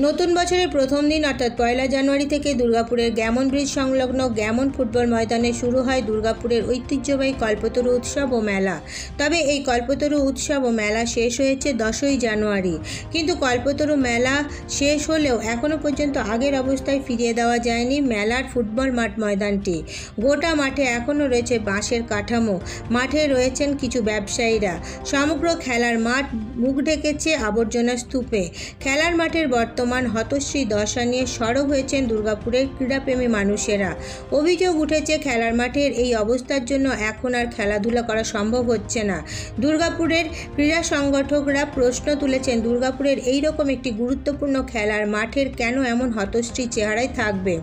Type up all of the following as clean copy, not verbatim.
নতুন বছরের প্রথম দিন অর্থাৎ 1 জানুয়ারি থেকে দুর্গাপুরের গ্যামন ব্রিজ সংলগ্ন গ্যামন ফুটবল ময়দানে শুরু হয় দুর্গাপুরের ঐতিহ্যবাহী কল্পতরু উৎসব ও মেলা। তবে এই কল্পতরু উৎসব ও মেলা শেষ হয়েছে 10ই জানুয়ারি। কিন্তু কল্পতরু মেলা শেষ হলেও এখনও পর্যন্ত আগের অবস্থায় ফিরিয়ে দেওয়া যায়নি মেলার ফুটবল মাঠ ময়দানটি। গোটা মাঠে এখনও রয়েছে বাঁশের কাঠামো, মাঠে রয়েছেন কিছু ব্যবসায়ীরা। সমগ্র খেলার মাঠ মুখ ঢেকেছে আবর্জনা স্তূপে। খেলার মাঠের বর্তমান হতশ্রী দশা নিয়ে সরব হয়েছেন দুর্গাপুরের ক্রীড়াপ্রেমী মানুষেরা। অভিযোগ উঠেছে খেলার মাঠের এই অবস্থার জন্য এখন আর খেলাধুলা করা সম্ভব হচ্ছে না। দুর্গাপুরের ক্রীড়া সংগঠকরা প্রশ্ন তুলেছেন, দুর্গাপুরের এই রকম একটি গুরুত্বপূর্ণ খেলার মাঠের কেন এমন হতশ্রী চেহারায় থাকবে।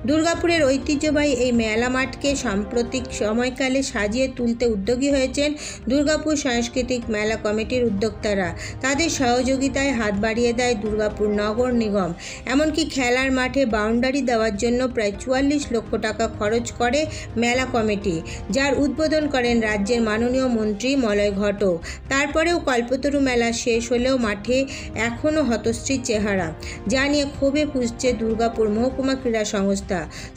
দুর্গাপুরের ঐতিহ্যবাহী এই মেলা মাঠকে সাম্প্রতিক সময়কালে সাজিয়ে তুলতে উদ্যোগী হয়েছেন দুর্গাপুর সাংস্কৃতিক মেলা কমিটির উদ্যোক্তারা। তাদের সহযোগিতায় হাত বাড়িয়ে দেয় দুর্গাপুর নগর নিগম। এমনকি খেলার মাঠে বাউন্ডারি দেওয়ার জন্য প্রায় 44 লক্ষ টাকা খরচ করে মেলা কমিটি, যার উদ্বোধন করেন রাজ্যের মাননীয় মন্ত্রী মলয় ঘটক। তারপরেও কল্পতরু মেলা শেষ হলেও মাঠে এখনও হতশ্রী চেহারা, যা নিয়ে ক্ষোভে ফুঁসছে দুর্গাপুর মহকুমা ক্রীড়া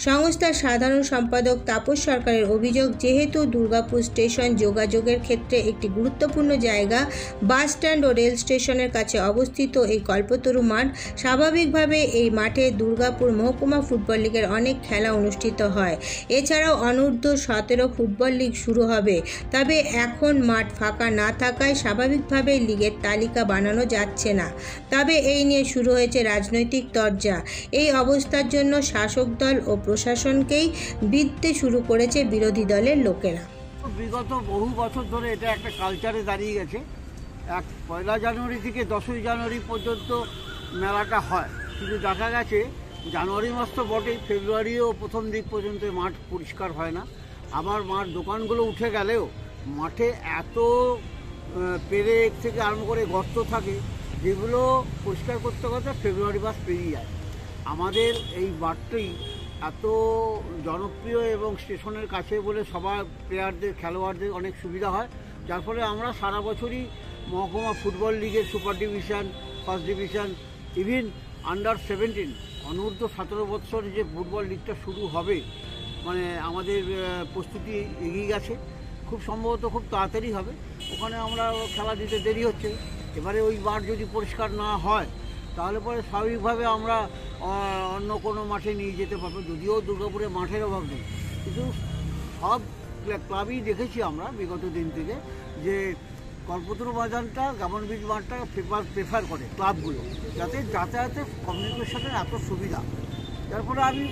সংস্থার সাধারণ সম্পাদক তাপস সরকারের অভিযোগ, যেহেতু দুর্গাপুর স্টেশন যোগাযোগের ক্ষেত্রে একটি গুরুত্বপূর্ণ জায়গা, বাস স্ট্যান্ড ও রেল স্টেশনের কাছে অবস্থিত এই কল্পতরু মাঠ, স্বাভাবিকভাবে এই মাঠে দুর্গাপুর মহকুমা ফুটবল লিগের অনেক খেলা অনুষ্ঠিত হয়। এছাড়াও অনূর্ধ্ব 17 ফুটবল লিগ শুরু হবে। তবে এখন মাঠ ফাঁকা না থাকায় স্বাভাবিকভাবে লিগের তালিকা বানানো যাচ্ছে না। তবে এই নিয়ে শুরু হয়েছে রাজনৈতিক তরজা। এই অবস্থার জন্য শাসক দল ও প্রশাসনকেই বিধতে শুরু করেছে বিরোধী দলের লোকেরা। বিগত বহু বছর ধরে এটা একটা কালচারে দাঁড়িয়ে গেছে। 1 জানুয়ারি থেকে 10ই জানুয়ারি পর্যন্ত মেলাটা হয়, কিন্তু দেখা গেছে জানুয়ারি মাস তো বটেই, ফেব্রুয়ারিও প্রথম দিক পর্যন্ত মাঠ পরিষ্কার হয় না। আবার মাঠ দোকানগুলো উঠে গেলেও মাঠে এত পেরেক থেকে আরম্ভ করে গর্ত থাকে, যেগুলো পরিষ্কার করতে করতে ফেব্রুয়ারি মাস পেরিয়ে যায়। আমাদের এই মাঠটি এত জনপ্রিয় এবং স্টেশনের কাছে বলে সবার প্লেয়ারদের, খেলোয়াড়দের অনেক সুবিধা হয়, যার ফলে আমরা সারা বছরই মহকুমা ফুটবল লিগের super division, first division, even under 17 অনূর্ধ্ব 17 বৎসর যে ফুটবল লিগটা শুরু হবে, মানে আমাদের প্রস্তুতি এগিয়ে গেছে। খুব সম্ভবত খুব তাড়াতাড়ি হবে। ওখানে আমরা খেলা দিতে দেরি হচ্ছে। এবারে ওই মাঠ যদি পরিষ্কার না হয় তাহলে পরে স্বাভাবিকভাবে আমরা অন্য কোনো মাঠে নিয়ে যেতে পারবো। যদিও দুর্গাপুরে মাঠের অভাব নেই, কিন্তু সব ক্লাবই দেখেছি আমরা বিগত দিন থেকে যে কল্পতরু ময়দানটা, গ্যামন ব্রিজ মাঠটা প্রেফার করে ক্লাবগুলো, যাতে যাতায়াতের কমিউনিকেশনের এত সুবিধা। যার ফলে আমি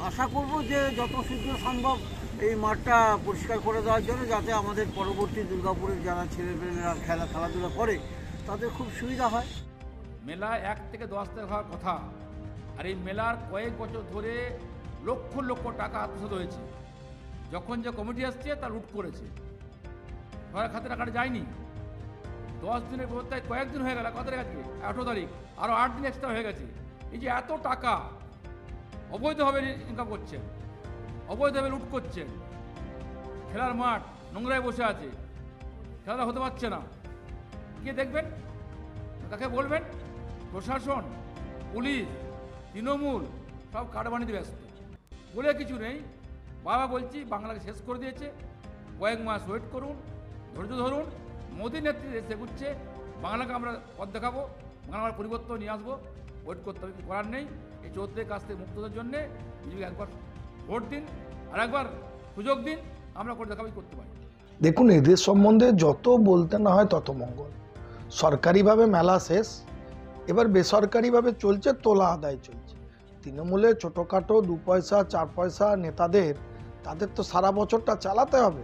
আশা করব যে যত শীঘ্র সম্ভব এই মাঠটা পরিষ্কার করে দেওয়ার জন্য, যাতে আমাদের পরবর্তী দুর্গাপুরের যারা ছেলেমেয়েরা খেলাধুলা করে তাদের খুব সুবিধা হয়। মেলা 1 থেকে 10 থেকে হওয়ার কথা, আর এই মেলার কয়েক বছর ধরে লক্ষ লক্ষ টাকা আত্মসাৎ হয়েছে। যখন যে কমিটি আসছে তা লুট করেছে, সবার খাতে টাকাটা যায়নি। 10 দিনের বর্তায় কয়েকদিন হয়ে গেল, কত তারিখ আজকে 18 তারিখ, আরও 8 দিন এক্সট্রা হয়ে গেছে। এই যে এত টাকা অবৈধভাবে ইনকাম করছেন, অবৈধভাবে লুট করছেন, খেলার মাঠ নোংরায় বসে আছে, খেলা হতে পারছে না, কে দেখবেন, তাকে বলবেন? প্রশাসন, পুলিশ, তৃণমূল সব কারবানিতে ব্যস্ত, বলে কিছু নেই। বাবা বলছি, বাংলাকে শেষ করে দিয়েছে। কয়েক মাস ওয়েট করুন, ধৈর্য ধরুন। মোদী নেতৃত্বে এসে ঘুরছে, বাংলাকে আমরা পথ দেখাবো, বাংলার পরিবর্তন নিয়ে আসবো। ওয়েট করতে হবে, কিছু করার নেই। এই চৌধুরীর কাছ থেকে মুক্তদের জন্যে নিজেকে একবার ভোট দিন, আর একবার সুযোগ দিন, আমরা করে দেখাবো করতে পারি। দেখুন, এদের সম্বন্ধে যত বলতে না হয় তত মঙ্গল। সরকারিভাবে মেলা শেষ, এবার বেসরকারিভাবে চলছে, তোলা আদায় চলছে। তৃণমূলে ছোটোখাটো 2 পয়সা 4 পয়সা নেতাদের, তাদের তো সারা বছরটা চালাতে হবে,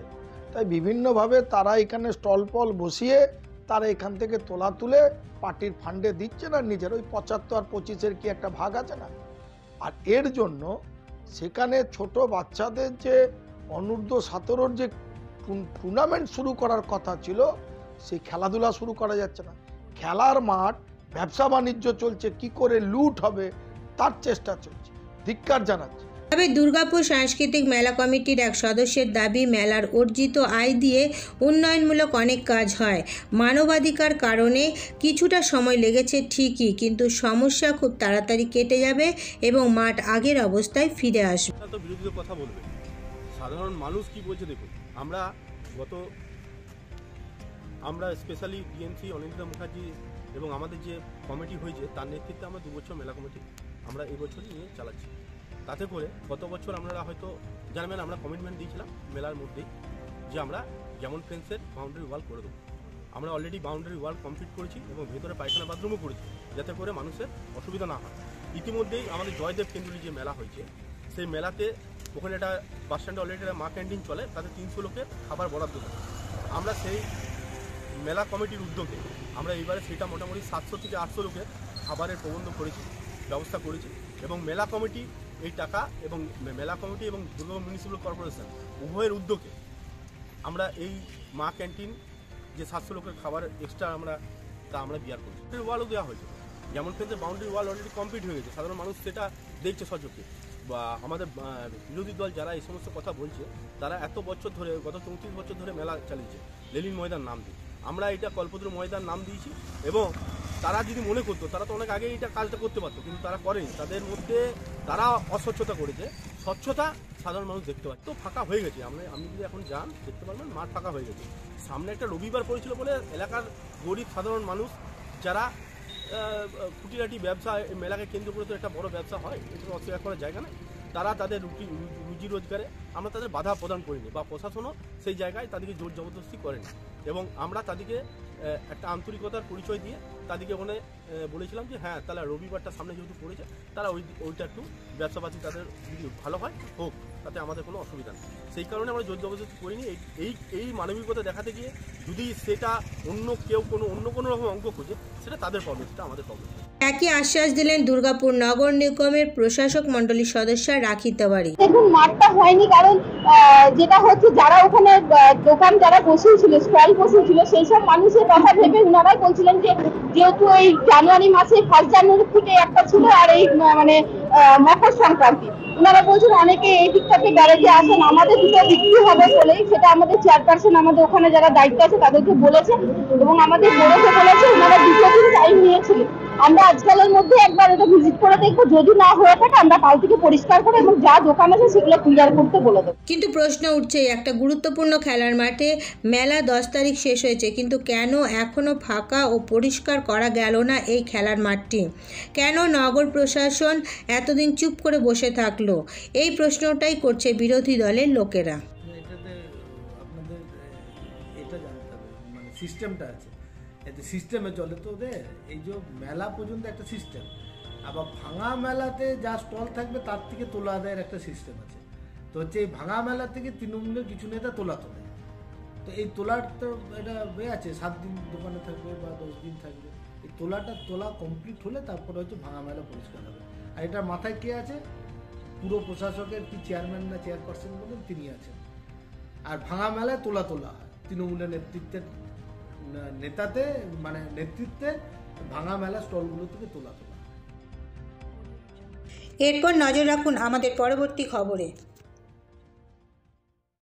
তাই বিভিন্নভাবে তারা এখানে স্টল পল বসিয়ে তারা এখান থেকে তোলা তুলে পার্টির ফান্ডে দিচ্ছে না, নিজের ওই 75 আর 25-এর কি একটা ভাগ আছে না। আর এর জন্য সেখানে ছোট বাচ্চাদের যে অনূর্ধ্ব 17-র যে টুর্নামেন্ট শুরু করার কথা ছিল, সেই খেলাধুলা শুরু করা যাচ্ছে না। খেলার মাঠ, ব্যবসা বাণিজ্য চলছে, কি করে লুট হবে তার চেষ্টা চলছে। ধিক্কার জানাচ্ছে। তবে দুর্গাপুর সাংস্কৃতিক মেলা কমিটির এক সদস্যের দাবি, মেলার অর্জিত আয় দিয়ে উন্নয়নমূলক অনেক কাজ হয়। মানবাধিকার কারণে কিছুটা সময় লেগেছে ঠিকই, কিন্তু সমস্যা খুব তাড়াতাড়ি কেটে যাবে এবং মাঠ আগের অবস্থায় ফিরে আসবে। তো বিরোধীদের কথা বলবে, সাধারণ মানুষ কি বলছে দেখুন। আমরা স্পেশালি ডিএমসি অনিন্দিতা মুখার্জি এবং আমাদের যে কমিটি হয়েছে তার নেতৃত্বে আমরা 2 বছর মেলা কমিটি আমরা এই বছরই নিয়ে চালাচ্ছি। তাতে করে গত বছর আপনারা হয়তো জানবেন, আমরা কমিটমেন্ট দিয়েছিলাম মেলার মধ্যেই যে আমরা যেমন ফেন্সের বাউন্ডারি ওয়াল করে দেবো। আমরা অলরেডি বাউন্ডারি ওয়াল কমপ্লিট করেছি এবং ভেতরে পায়খানা বাথরুমও করেছি, যাতে করে মানুষের অসুবিধা না হয়। ইতিমধ্যেই আমাদের জয়দেব কেন্দ্রী যে মেলা হয়েছে, সেই মেলাতে ওখানে একটা বাস স্ট্যান্ডে অলরেডি একটা মা ক্যান্টিন চলে, তাতে 300 লোকের খাবার বরাদ্দ থাকে। আমরা সেই মেলা কমিটির উদ্যোগে আমরা এইবারে সেটা মোটামুটি 700 থেকে 800 লোকের খাবারের প্রবন্ধ করেছি, ব্যবস্থা করেছি। এবং মেলা কমিটি এই টাকা এবং মেলা কমিটি এবং দুর্গাপুর মিউনিসিপ্যাল কর্পোরেশন উভয়ের উদ্যোগে আমরা এই মা ক্যান্টিন যে 700 লোকের খাবার এক্সট্রা আমরা বিয়ার করছি। ওয়ালও দেওয়া হয়েছে, যেমন ফেন্সের বাউন্ডারি ওয়াল অলরেডি কমপ্লিট হয়ে গেছে, সাধারণ মানুষ সেটা দেখছে সচক্ষে। বা আমাদের বিরোধী দল যারা এই সমস্ত কথা বলছে, তারা এত বছর ধরে, গত 34 বছর ধরে মেলা চালিয়েছে লেনিন ময়দান নাম দিয়ে। আমরা এটা কল্পতরু ময়দান নাম দিয়েছি এবং তারা যদি মনে করতো, তারা তো অনেক আগে এটা কাজটা করতে পারতো, কিন্তু তারা করেনি। তাদের মধ্যে তারা অস্বচ্ছতা করেছে, স্বচ্ছতা সাধারণ মানুষ দেখতে পাচ্ছে। তো ফাঁকা হয়ে গেছে, আপনি যদি এখন যান দেখতে পারবেন মাঠ ফাঁকা হয়ে গেছে। সামনে একটা রবিবার পড়েছিল বলে এলাকার গরিব সাধারণ মানুষ যারা খুঁটিনাটি ব্যবসা, মেলাকে কেন্দ্র করে তো একটা বড় ব্যবসা হয়, এটা অস্বীকার করার জায়গা নেই। তারা তাদের রুজি রোজগারে আমরা তাদের বাধা প্রদান করিনি, বা প্রশাসনও সেই জায়গায় তাদেরকে জোর জবরদস্তি করেনি। এবং আমরা তাদেরকে একটা আন্তরিকতার পরিচয় দিয়ে তাদেরকে ওখানে বলেছিলাম যে হ্যাঁ, তাহলে রবিবারটা সামনে যেহেতু পড়েছে, তারা ওইটা একটু ব্যবসাপাতি তাদের যদি ভালো হয় হোক, তাতে আমাদের কোনো অসুবিধা নেই। সেই কারণে আমরা জোর জবরদস্তি করিনি। এই মানবিকতা দেখাতে গিয়ে যদি সেটা অন্য কোনো রকম অঙ্ক খোঁজে, সেটা তাদের প্রবলেম, সেটা আমাদের প্রবলেম। একই আশ্বাস দিলেন দুর্গাপুর নগর নিগমের প্রশাসক মণ্ডলীর সদস্য রাখি তেওয়ারি। দেখুন, মাঠটা হয়নি কারণ যেটা হচ্ছে, যারা ওখানে দোকান যারা বসেছিল, স্টল বসেছিল, সেই সব মানুষের কথা ভেবে ওনারাই বলছিলেন যে যেহেতু এই জানুয়ারি মাসে 1 জানুয়ারি থেকে একটা ছিল, আর এই মানে মকর সংক্রান্তি, ওনারা বলছেন অনেকে এই দিকটাতে গ্যারেজে আসেন, আমাদের দুটো বিক্রি হবে বলেই সেটা আমাদের চেয়ারপারসন আমাদের ওখানে যারা দায়িত্ব আছে তাদেরকে বলেছে এবং আমাদের বড়কে বলেছে। ওনারা 2 দিন টাইম নিয়েছিলেন। আমরা আজকালের মধ্যে একবার এটা ভিজিট করে দেখবো, যদি না হয়ে থাকে আমরা কাল থেকে পরিষ্কার করে এবং যা দোকান আছে সেগুলো ক্লিয়ার করতে বলে দেবো। কিন্তু প্রশ্ন উঠছে, একটা গুরুত্বপূর্ণ খেলার মাঠে মেলা 10 তারিখ শেষ হয়েছে, কিন্তু কেন এখনো ফাঁকা ও পরিষ্কার করা গেল না এই খেলার মাঠটি? কেন নগর প্রশাসন এতদিন চুপ করে বসে থাকলো? এই প্রশ্নটাই করছে বিরোধী দলের লোকেরা। এটাতে আপনাদের এটা জানতে হবে, মানে সিস্টেমটা আছে, এতে সিস্টেমে চলে তো ওদের। এই যে মেলা পর্যন্ত একটা সিস্টেম, আবার ভাঙা মেলাতে যা স্টল থাকবে তার থেকে তোলা আদায়ের একটা সিস্টেম আছে। তো হচ্ছে এই ভাঙা মেলা থেকে তৃণমূলের কিছু নেতা তোলে। তো এই তোলার তো এটা আছে, 7 দিন দোকানে থাকবে বা 10 দিন থাকবে। এই তোলা কমপ্লিট হলে তারপরে হচ্ছে ভাঙা মেলা পরিষ্কার হবে। আর এটার মাথায় কে আছে? পুরো প্রশাসকের কি চেয়ারম্যান না চেয়ারপারসন বলেন, তিনি আছেন। আর ভাঙা মেলায় তোলা হয় তৃণমূলের নেতৃত্বে ভাঙা মেলা স্টলগুলো থেকে তোলা। এরপর নজর রাখুন আমাদের পরবর্তী খবরে।